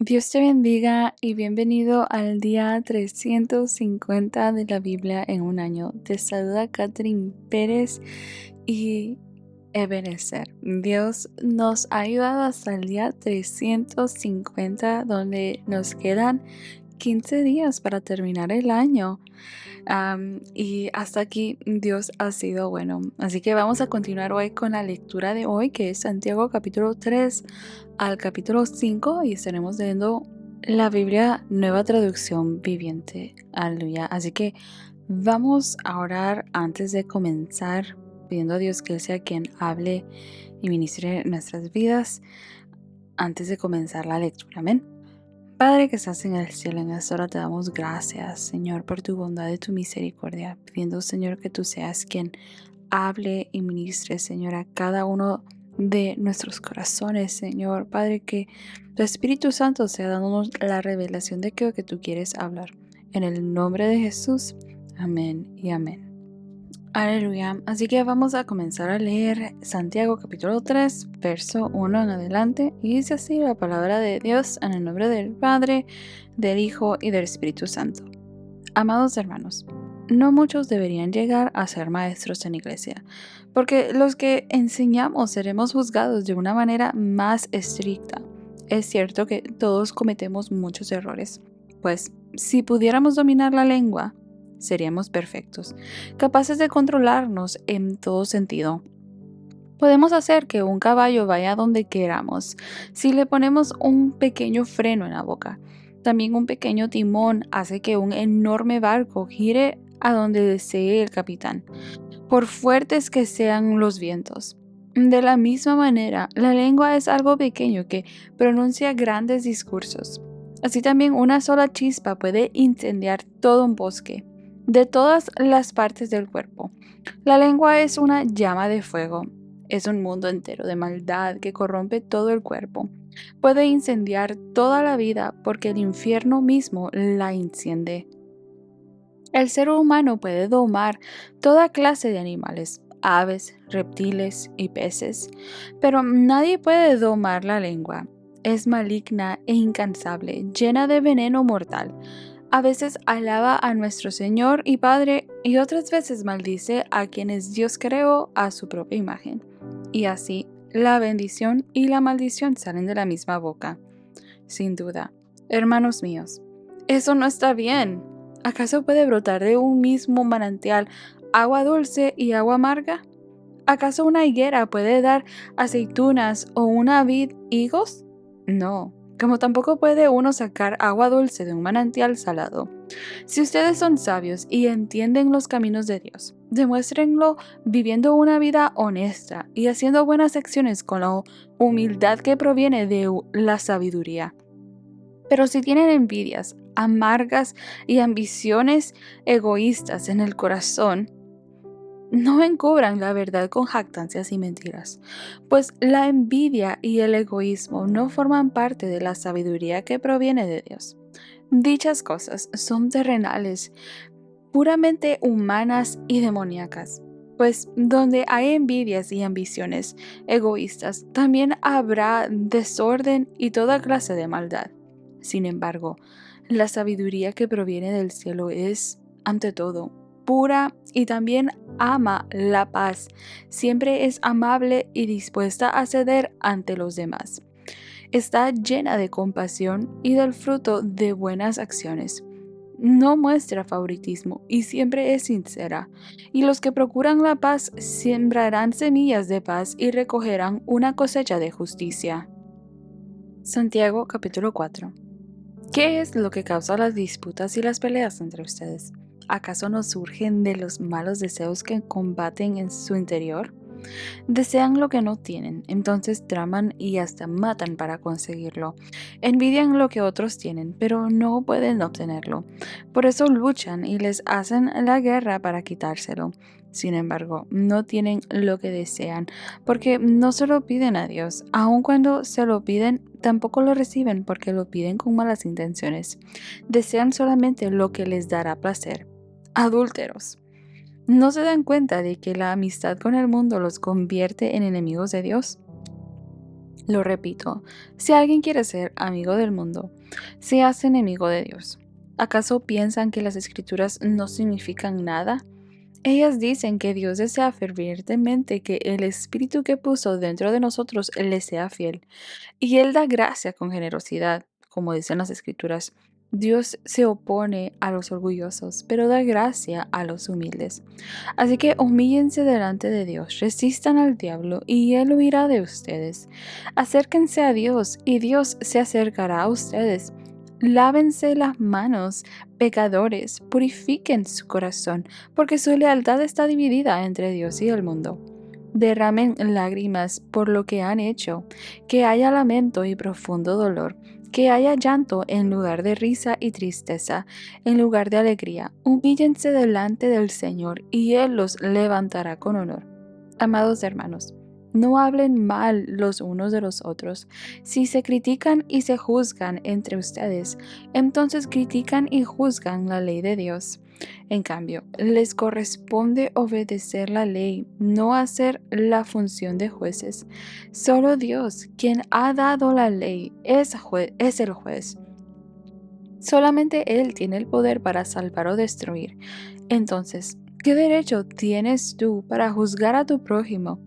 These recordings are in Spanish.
Dios te bendiga y bienvenido al día 350 de la Biblia en un año. Te saluda Catherine Pérez y Ebenezer. Dios nos ha ayudado hasta el día 350, donde nos quedan 15 días para terminar el año. Y hasta aquí Dios ha sido bueno. Así que vamos a continuar hoy con la lectura de hoy, que es Santiago capítulo 3 al capítulo 5, y estaremos leyendo la Biblia Nueva Traducción Viviente. Aleluya. Así que vamos a orar antes de comenzar, pidiendo a Dios que Él sea quien hable y ministre nuestras vidas antes de comenzar la lectura. Amén. Padre que estás en el cielo, en esta hora te damos gracias, Señor, por tu bondad y tu misericordia, pidiendo, Señor, que tú seas quien hable y ministre, Señor, a cada uno de nuestros corazones, Señor. Padre, que tu Espíritu Santo sea dándonos la revelación de lo que tú quieres hablar. En el nombre de Jesús, amén y amén. Aleluya. Así que vamos a comenzar a leer Santiago capítulo 3, verso 1 en adelante. Y dice así la palabra de Dios en el nombre del Padre, del Hijo y del Espíritu Santo. Amados hermanos, no muchos deberían llegar a ser maestros en la iglesia, porque los que enseñamos seremos juzgados de una manera más estricta. Es cierto que todos cometemos muchos errores, pues si pudiéramos dominar la lengua, seríamos perfectos, capaces de controlarnos en todo sentido. Podemos hacer que un caballo vaya donde queramos si le ponemos un pequeño freno en la boca. También un pequeño timón hace que un enorme barco gire a donde desee el capitán, por fuertes que sean los vientos. De la misma manera, la lengua es algo pequeño que pronuncia grandes discursos. Así también una sola chispa puede incendiar todo un bosque, de todas las partes del cuerpo. La lengua es una llama de fuego. Es un mundo entero de maldad que corrompe todo el cuerpo. Puede incendiar toda la vida porque el infierno mismo la enciende. El ser humano puede domar toda clase de animales, aves, reptiles y peces, pero nadie puede domar la lengua. Es maligna e incansable, llena de veneno mortal. A veces alaba a nuestro Señor y Padre y otras veces maldice a quienes Dios creó a su propia imagen. Y así, la bendición y la maldición salen de la misma boca. Sin duda, hermanos míos, eso no está bien. ¿Acaso puede brotar de un mismo manantial agua dulce y agua amarga? ¿Acaso una higuera puede dar aceitunas o una vid higos? No, como tampoco puede uno sacar agua dulce de un manantial salado. Si ustedes son sabios y entienden los caminos de Dios, demuéstrenlo viviendo una vida honesta y haciendo buenas acciones con la humildad que proviene de la sabiduría. Pero si tienen envidias amargas y ambiciones egoístas en el corazón, no encubran la verdad con jactancias y mentiras, pues la envidia y el egoísmo no forman parte de la sabiduría que proviene de Dios. Dichas cosas son terrenales, puramente humanas y demoníacas, pues donde hay envidias y ambiciones egoístas, también habrá desorden y toda clase de maldad. Sin embargo, la sabiduría que proviene del cielo es, ante todo, pura y también ama la paz, siempre es amable y dispuesta a ceder ante los demás. Está llena de compasión y del fruto de buenas acciones. No muestra favoritismo y siempre es sincera. Y los que procuran la paz sembrarán semillas de paz y recogerán una cosecha de justicia. Santiago capítulo 4. ¿Qué es lo que causa las disputas y las peleas entre ustedes? ¿Acaso no surgen de los malos deseos que combaten en su interior? Desean lo que no tienen, entonces traman y hasta matan para conseguirlo. Envidian lo que otros tienen, pero no pueden obtenerlo. Por eso luchan y les hacen la guerra para quitárselo. Sin embargo, no tienen lo que desean, porque no se lo piden a Dios. Aun cuando se lo piden, tampoco lo reciben porque lo piden con malas intenciones. Desean solamente lo que les dará placer. Adúlteros. ¿No se dan cuenta de que la amistad con el mundo los convierte en enemigos de Dios? Lo repito, si alguien quiere ser amigo del mundo, se hace enemigo de Dios. ¿Acaso piensan que las escrituras no significan nada? Ellas dicen que Dios desea fervientemente que el Espíritu que puso dentro de nosotros le sea fiel, y Él da gracia con generosidad, como dicen las Escrituras. Dios se opone a los orgullosos, pero da gracia a los humildes. Así que humíllense delante de Dios, resistan al diablo y Él huirá de ustedes. Acérquense a Dios y Dios se acercará a ustedes. Lávense las manos, pecadores, purifiquen su corazón, porque su lealtad está dividida entre Dios y el mundo. Derramen lágrimas por lo que han hecho, que haya lamento y profundo dolor, que haya llanto en lugar de risa y tristeza, en lugar de alegría. Humíllense delante del Señor y Él los levantará con honor. Amados hermanos, no hablen mal los unos de los otros. Si se critican y se juzgan entre ustedes, entonces critican y juzgan la ley de Dios. En cambio, les corresponde obedecer la ley, no hacer la función de jueces. Solo Dios, quien ha dado la ley, es el juez. Solamente Él tiene el poder para salvar o destruir. Entonces, ¿qué derecho tienes tú para juzgar a tu prójimo?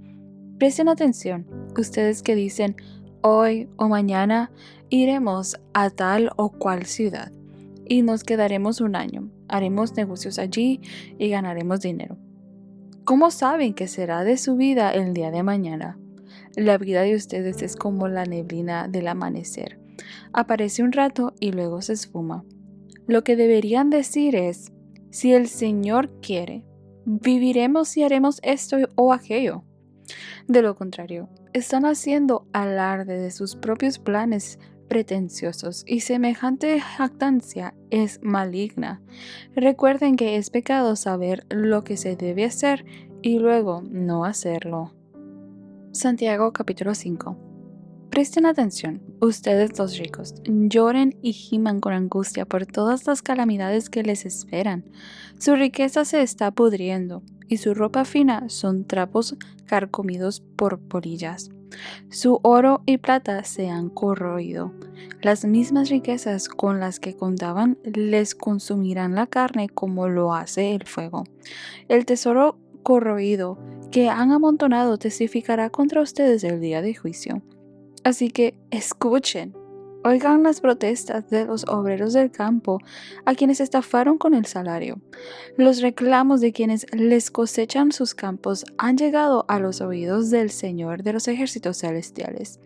Presten atención, ustedes que dicen, hoy o mañana iremos a tal o cual ciudad y nos quedaremos un año, haremos negocios allí y ganaremos dinero. ¿Cómo saben que será de su vida el día de mañana? La vida de ustedes es como la neblina del amanecer. Aparece un rato y luego se esfuma. Lo que deberían decir es, si el Señor quiere, viviremos y haremos esto o aquello. De lo contrario, están haciendo alarde de sus propios planes pretenciosos y semejante jactancia es maligna. Recuerden que es pecado saber lo que se debe hacer y luego no hacerlo. Santiago capítulo 5. Presten atención, ustedes los ricos, lloren y giman con angustia por todas las calamidades que les esperan. Su riqueza se está pudriendo, y su ropa fina son trapos carcomidos por polillas. Su oro y plata se han corroído. Las mismas riquezas con las que contaban les consumirán la carne como lo hace el fuego. El tesoro corroído que han amontonado testificará contra ustedes el día de juicio. Así que escuchen, oigan las protestas de los obreros del campo a quienes estafaron con el salario. Los reclamos de quienes les cosechan sus campos han llegado a los oídos del Señor de los ejércitos celestiales.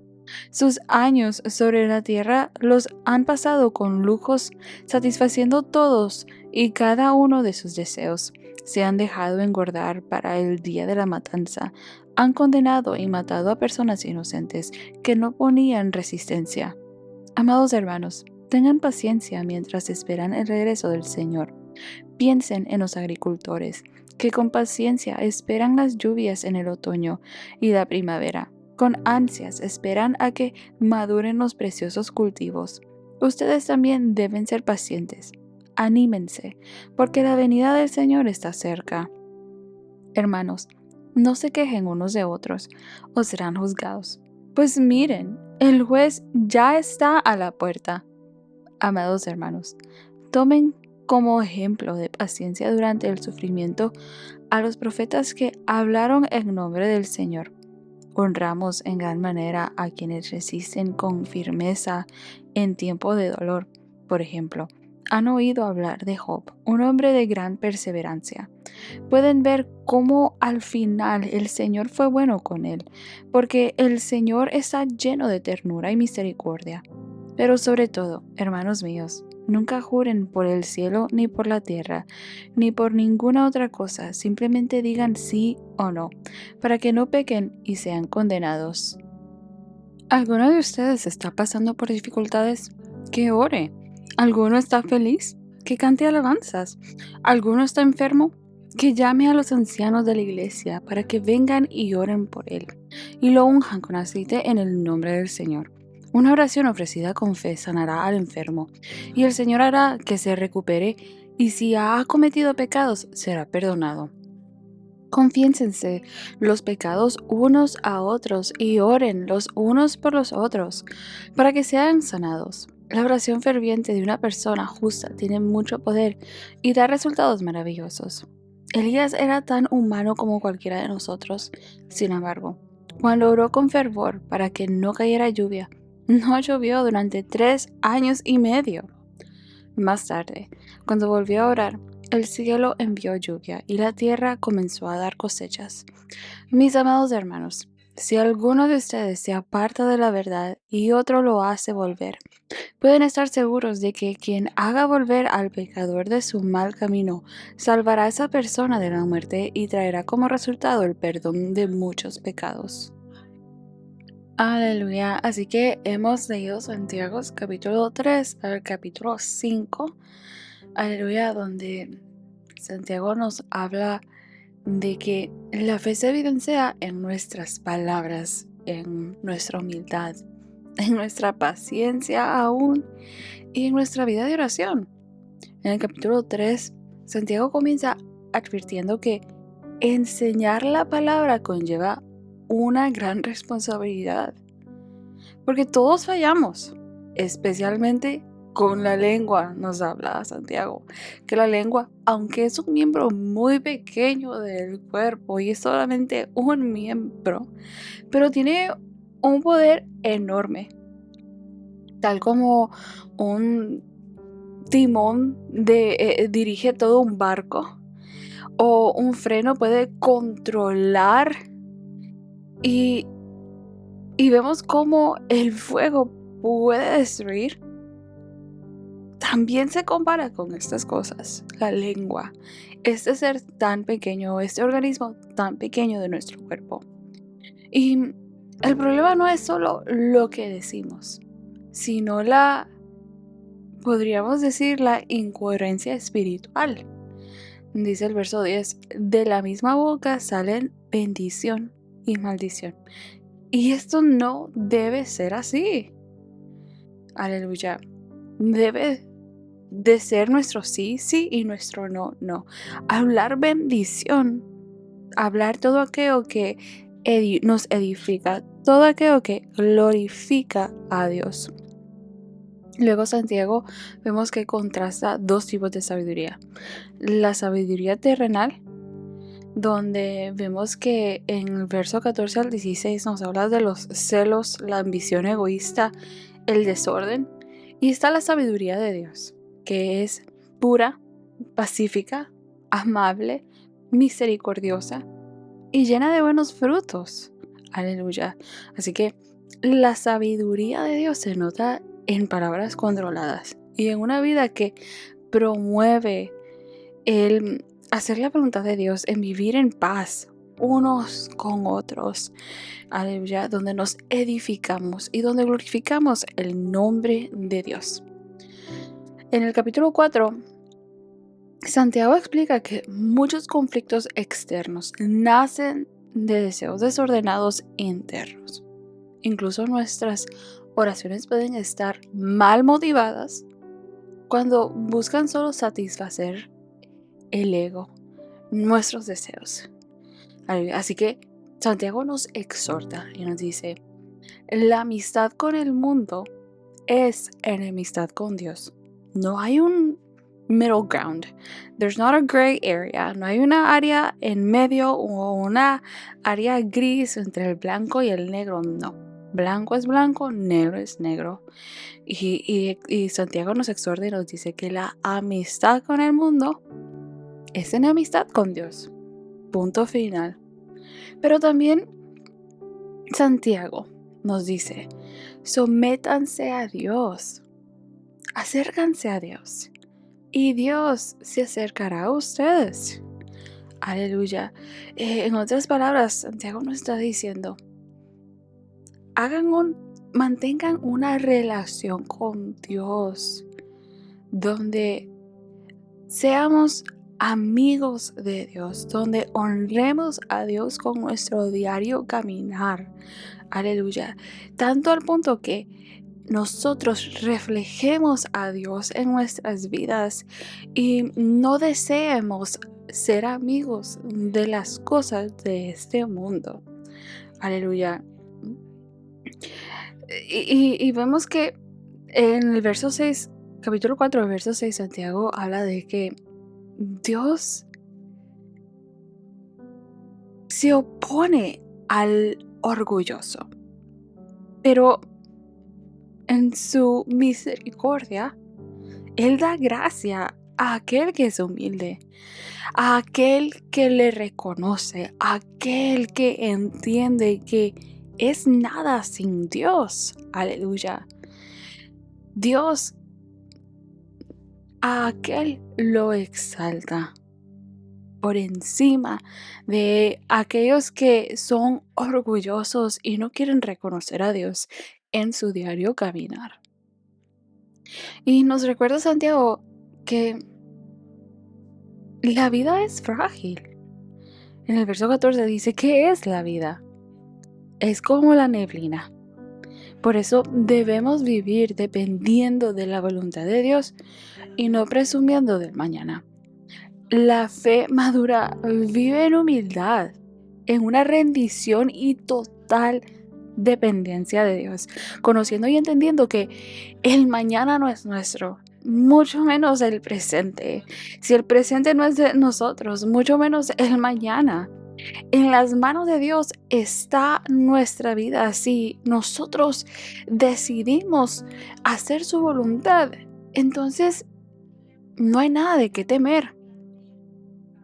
Sus años sobre la tierra los han pasado con lujos, satisfaciendo todos y cada uno de sus deseos. Se han dejado engordar para el día de la matanza. Han condenado y matado a personas inocentes que no ponían resistencia. Amados hermanos, tengan paciencia mientras esperan el regreso del Señor. Piensen en los agricultores, que con paciencia esperan las lluvias en el otoño y la primavera. Con ansias esperan a que maduren los preciosos cultivos. Ustedes también deben ser pacientes. Anímense, porque la venida del Señor está cerca. Hermanos, no se quejen unos de otros, o serán juzgados. Pues miren, el juez ya está a la puerta. Amados hermanos, tomen como ejemplo de paciencia durante el sufrimiento a los profetas que hablaron en nombre del Señor. Honramos en gran manera a quienes resisten con firmeza en tiempo de dolor. Por ejemplo, han oído hablar de Job, un hombre de gran perseverancia. Pueden ver cómo al final el Señor fue bueno con él, porque el Señor está lleno de ternura y misericordia. Pero sobre todo, hermanos míos, nunca juren por el cielo ni por la tierra, ni por ninguna otra cosa, simplemente digan sí o no, para que no pequen y sean condenados. ¿Alguno de ustedes está pasando por dificultades? Que ore. ¿Alguno está feliz? Que cante alabanzas. ¿Alguno está enfermo? Que llame a los ancianos de la iglesia para que vengan y oren por él, y lo unjan con aceite en el nombre del Señor. Una oración ofrecida con fe sanará al enfermo, y el Señor hará que se recupere, y si ha cometido pecados, será perdonado. Confiénsense los pecados unos a otros y oren los unos por los otros para que sean sanados. La oración ferviente de una persona justa tiene mucho poder y da resultados maravillosos. Elías era tan humano como cualquiera de nosotros. Sin embargo, cuando oró con fervor para que no cayera lluvia, no llovió durante 3 años y medio. Más tarde, cuando volvió a orar, el cielo envió lluvia y la tierra comenzó a dar cosechas. Mis amados hermanos, si alguno de ustedes se aparta de la verdad y otro lo hace volver, pueden estar seguros de que quien haga volver al pecador de su mal camino salvará a esa persona de la muerte y traerá como resultado el perdón de muchos pecados. Aleluya. Así que hemos leído Santiago capítulo 3 al capítulo 5. Aleluya, donde Santiago nos habla de que la fe se evidencia en nuestras palabras, en nuestra humildad, en nuestra paciencia aún y en nuestra vida de oración. En el capítulo 3, Santiago comienza advirtiendo que enseñar la palabra conlleva una gran responsabilidad, porque todos fallamos, especialmente con la lengua. Nos habla Santiago que la lengua, aunque es un miembro muy pequeño del cuerpo y es solamente un miembro, pero tiene un poder enorme, tal como un timón dirige todo un barco, o un freno puede controlar, y vemos cómo el fuego puede destruir. También se compara con estas cosas, la lengua, este ser tan pequeño, este organismo tan pequeño de nuestro cuerpo. Y el problema no es solo lo que decimos, sino podríamos decir, la incoherencia espiritual. Dice el verso 10, de la misma boca salen bendición y maldición. Y esto no debe ser así. Aleluya. Debe de ser nuestro sí, sí y nuestro no, no. Hablar bendición, hablar todo aquello que nos edifica, todo aquello que glorifica a Dios. Luego Santiago vemos que contrasta dos tipos de sabiduría. La sabiduría terrenal, donde vemos que en el verso 14 al 16 nos habla de los celos, la ambición egoísta, el desorden. Y está la sabiduría de Dios, que es pura, pacífica, amable, misericordiosa y llena de buenos frutos. Aleluya. Así que la sabiduría de Dios se nota en palabras controladas y en una vida que promueve el hacer la voluntad de Dios, en vivir en paz unos con otros. Aleluya, donde nos edificamos y donde glorificamos el nombre de Dios. En el capítulo 4, Santiago explica que muchos conflictos externos nacen de deseos desordenados internos. Incluso nuestras oraciones pueden estar mal motivadas cuando buscan solo satisfacer el ego, nuestros deseos. Así que Santiago nos exhorta y nos dice, la amistad con el mundo es enemistad con Dios. No hay un middle ground. There's not a gray area. No hay una área en medio o una área gris entre el blanco y el negro. No. Blanco es blanco, negro es negro. Y Santiago nos exhorta y nos dice que la amistad con el mundo es enemistad con Dios. Punto final. Pero también Santiago nos dice, sométanse a Dios, acércanse a Dios, y Dios se acercará a ustedes. Aleluya. En otras palabras, Santiago nos está diciendo, mantengan una relación con Dios, donde seamos amigos de Dios, donde honremos a Dios con nuestro diario caminar. Aleluya. Tanto al punto que nosotros reflejemos a Dios en nuestras vidas y no deseemos ser amigos de las cosas de este mundo. Aleluya. Y vemos que en el verso 6, capítulo 4, verso 6, Santiago habla de que Dios se opone al orgulloso, pero en su misericordia, Él da gracia a aquel que es humilde, a aquel que le reconoce, a aquel que entiende que es nada sin Dios. Aleluya. Dios a aquel lo exalta por encima de aquellos que son orgullosos y no quieren reconocer a Dios en su diario caminar. Y nos recuerda Santiago que la vida es frágil. En el verso 14 dice, ¿qué es la vida? Es como la neblina. Por eso debemos vivir dependiendo de la voluntad de Dios y no presumiendo del mañana. La fe madura vive en humildad, en una rendición y total dependencia de Dios, conociendo y entendiendo que el mañana no es nuestro, mucho menos el presente. Si el presente no es de nosotros, mucho menos el mañana. En las manos de Dios está nuestra vida. Si nosotros decidimos hacer su voluntad, entonces no hay nada de qué temer,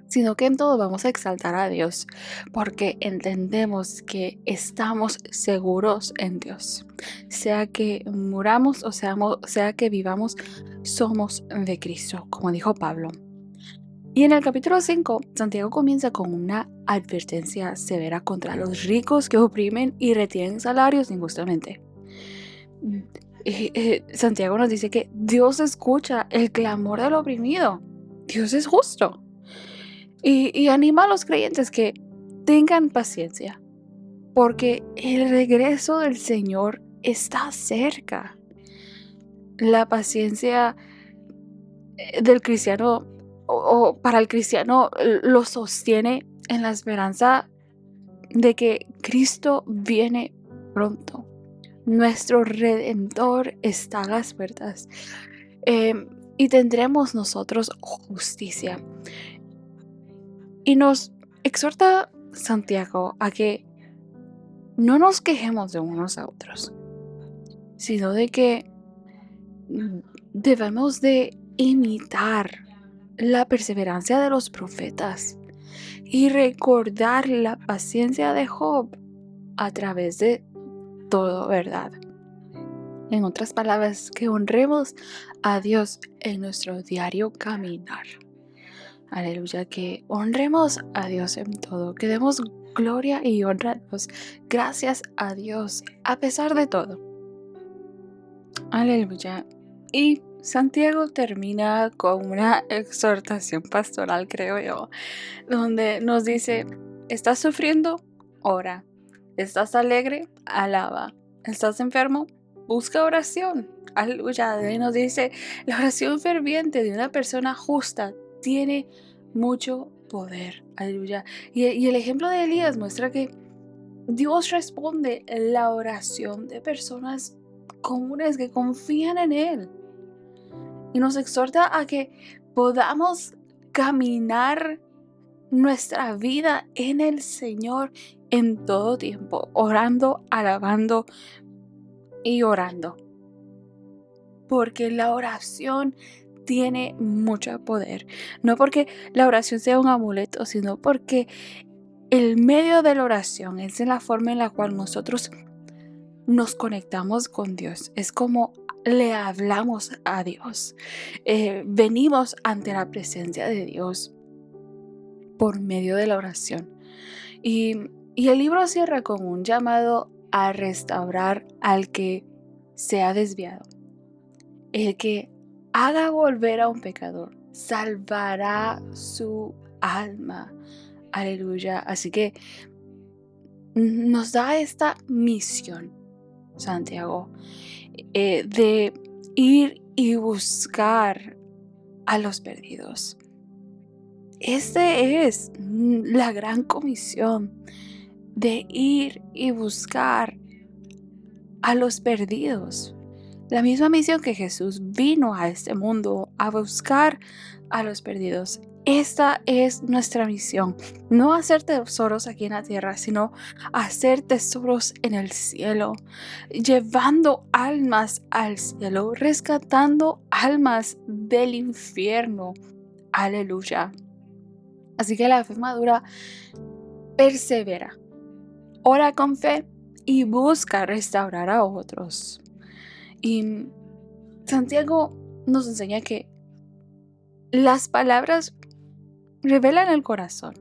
sino que en todo vamos a exaltar a Dios, porque entendemos que estamos seguros en Dios. Sea que muramos o sea que vivamos, somos de Cristo, como dijo Pablo. Y en el capítulo 5, Santiago comienza con una advertencia severa contra los ricos que oprimen y retienen salarios injustamente. Santiago nos dice que Dios escucha el clamor del oprimido. Dios es justo. Y anima a los creyentes que tengan paciencia, porque el regreso del Señor está cerca. La paciencia del cristiano o para el cristiano lo sostiene en la esperanza de que Cristo viene pronto. Nuestro Redentor está a las puertas, y tendremos nosotros justicia. Y nos exhorta Santiago a que no nos quejemos de unos a otros, sino de que debemos de imitar la perseverancia de los profetas y recordar la paciencia de Job a través de todo, ¿verdad? En otras palabras, que honremos a Dios en nuestro diario caminar. Aleluya, que honremos a Dios en todo, que demos gloria y honra a Dios, gracias a Dios, a pesar de todo. Aleluya. Y Santiago termina con una exhortación pastoral, creo yo, donde nos dice, ¿estás sufriendo? Ora. ¿Estás alegre? Alaba. ¿Estás enfermo? Busca oración. Aleluya. Y nos dice, la oración ferviente de una persona justa tiene mucho poder. Aleluya. Y el ejemplo de Elías muestra que Dios responde la oración de personas comunes que confían en Él. Y nos exhorta a que podamos caminar nuestra vida en el Señor en todo tiempo, orando, alabando y orando. Porque la oración tiene mucho poder. No porque la oración sea un amuleto, sino porque el medio de la oración es la forma en la cual nosotros nos conectamos con Dios. Es como le hablamos a Dios. Venimos ante la presencia de Dios por medio de la oración. Y el libro cierra con un llamado a restaurar al que se ha desviado. El que haga volver a un pecador salvará su alma. Aleluya. Así que nos da esta misión, Santiago, de ir y buscar a los perdidos. Este es la gran comisión de ir y buscar a los perdidos. La misma misión que Jesús vino a este mundo a buscar a los perdidos. Esta es nuestra misión, no hacer tesoros aquí en la tierra, sino hacer tesoros en el cielo, llevando almas al cielo, rescatando almas del infierno. Aleluya. Así que la fe madura persevera, ora con fe y busca restaurar a otros. Y Santiago nos enseña que las palabras revelan el corazón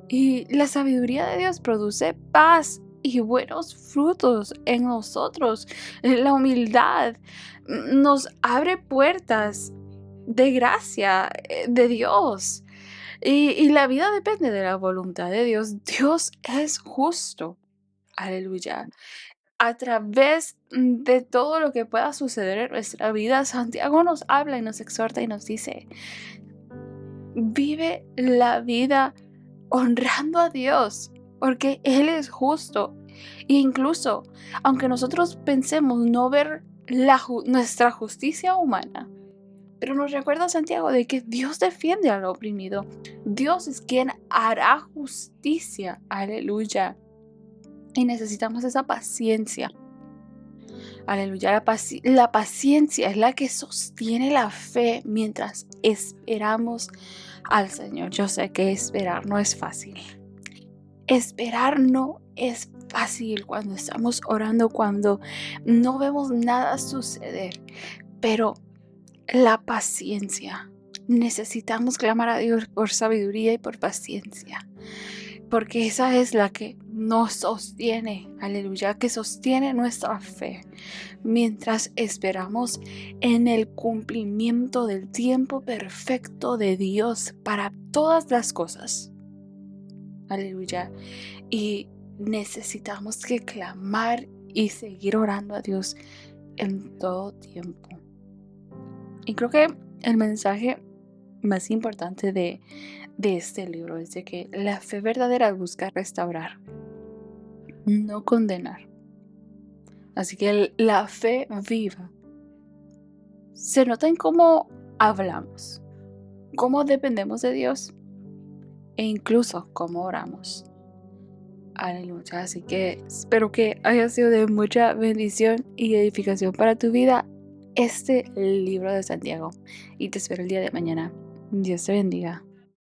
y la sabiduría de Dios produce paz y buenos frutos en nosotros. La humildad nos abre puertas de gracia de Dios. Y la vida depende de la voluntad de Dios. Dios es justo. Aleluya. A través de todo lo que pueda suceder en nuestra vida, Santiago nos habla y nos exhorta y nos dice: vive la vida honrando a Dios, porque Él es justo. E incluso, aunque nosotros pensemos no ver nuestra justicia humana, pero nos recuerda Santiago de que Dios defiende al oprimido. Dios es quien hará justicia. Aleluya. Y necesitamos esa paciencia. Aleluya. La paciencia es la que sostiene la fe mientras esperamos al Señor. Yo sé que esperar no es fácil. Esperar no es fácil cuando estamos orando, cuando no vemos nada suceder. Pero la paciencia. Necesitamos clamar a Dios por sabiduría y por paciencia, porque esa es la que nos sostiene, aleluya, que sostiene nuestra fe mientras esperamos en el cumplimiento del tiempo perfecto de Dios para todas las cosas. Aleluya. Y necesitamos que clamar y seguir orando a Dios en todo tiempo. Y creo que el mensaje más importante de este libro es de que la fe verdadera busca restaurar, no condenar. Así que la fe viva se nota en cómo hablamos, cómo dependemos de Dios e incluso cómo oramos. Aleluya. Así que espero que haya sido de mucha bendición y edificación para tu vida este libro de Santiago. Y te espero el día de mañana. Dios te bendiga.